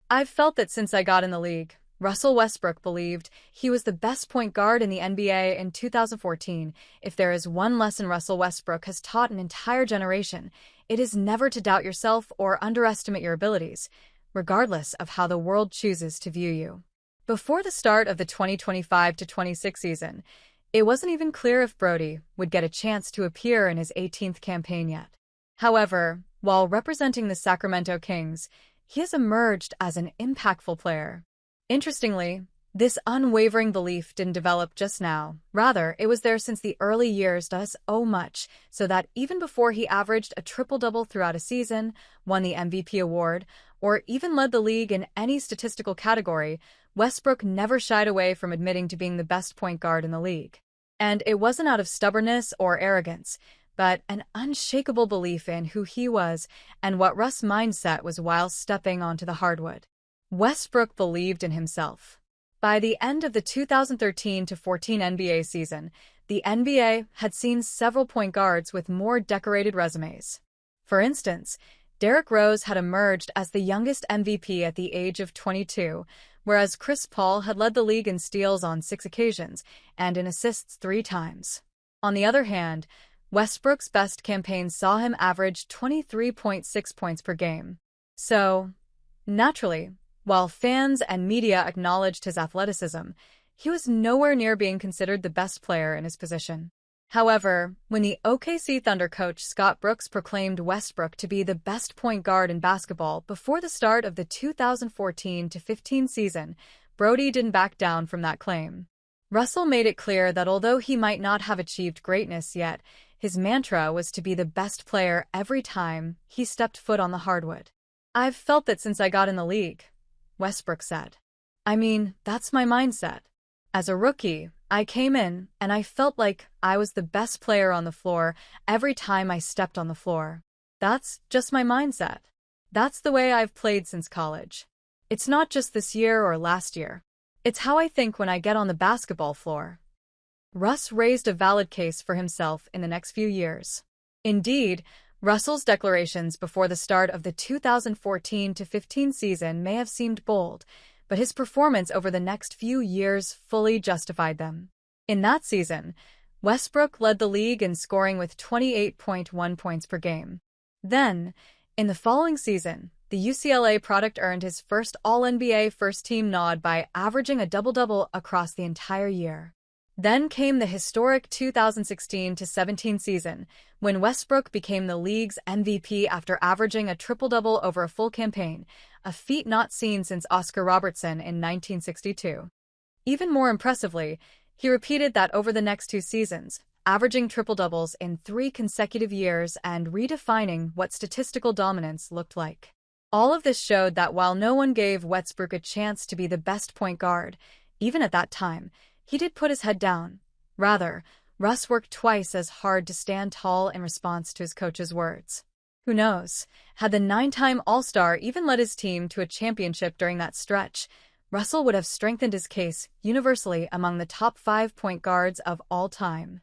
I've felt that since I got in the league. Russell Westbrook believed he was the best point guard in the NBA in 2014. If there is one lesson Russell Westbrook has taught an entire generation, it is never to doubt yourself or underestimate your abilities, regardless of how the world chooses to view you. Before the start of the 2025-26 season, it wasn't even clear if Brody would get a chance to appear in his 18th campaign yet. However, while representing the Sacramento Kings, he has emerged as an impactful player. Interestingly, this unwavering belief didn't develop just now. Rather, it was there since the early years, does so much, so that even before he averaged a triple-double throughout a season, won the MVP award, or even led the league in any statistical category, Westbrook never shied away from admitting to being the best point guard in the league. And it wasn't out of stubbornness or arrogance, but an unshakable belief in who he was and what Russ' mindset was while stepping onto the hardwood. Westbrook believed in himself. By the end of the 2013-14 NBA season, the NBA had seen several point guards with more decorated resumes. For instance, Derrick Rose had emerged as the youngest MVP at the age of 22, whereas Chris Paul had led the league in steals on 6 occasions and in assists 3 times. On the other hand, Westbrook's best campaign saw him average 23.6 points per game. So, naturally, while fans and media acknowledged his athleticism, he was nowhere near being considered the best player in his position. However, when the OKC Thunder coach Scott Brooks proclaimed Westbrook to be the best point guard in basketball before the start of the 2014-15 season, Brody didn't back down from that claim. Russell made it clear that although he might not have achieved greatness yet, his mantra was to be the best player every time he stepped foot on the hardwood. "I've felt that since I got in the league," Westbrook said. "I mean, that's my mindset. As a rookie, I came in and I felt like I was the best player on the floor every time I stepped on the floor. That's just my mindset. That's the way I've played since college. It's not just this year or last year. It's how I think when I get on the basketball floor." Russ raised a valid case for himself in the next few years. Indeed, Russell's declarations before the start of the 2014-15 season may have seemed bold, but his performance over the next few years fully justified them. In that season, Westbrook led the league in scoring with 28.1 points per game. Then, in the following season, the UCLA product earned his first All-NBA first-team nod by averaging a double-double across the entire year. Then came the historic 2016-17 season, when Westbrook became the league's MVP after averaging a triple-double over a full campaign, a feat not seen since Oscar Robertson in 1962. Even more impressively, he repeated that over the next 2 seasons, averaging triple-doubles in 3 consecutive years and redefining what statistical dominance looked like. All of this showed that while no one gave Westbrook a chance to be the best point guard, even at that time, he did put his head down. Rather, Russ worked twice as hard to stand tall in response to his coach's words. Who knows, had the 9-time All-Star even led his team to a championship during that stretch, Russell would have strengthened his case universally among the top 5 point guards of all time.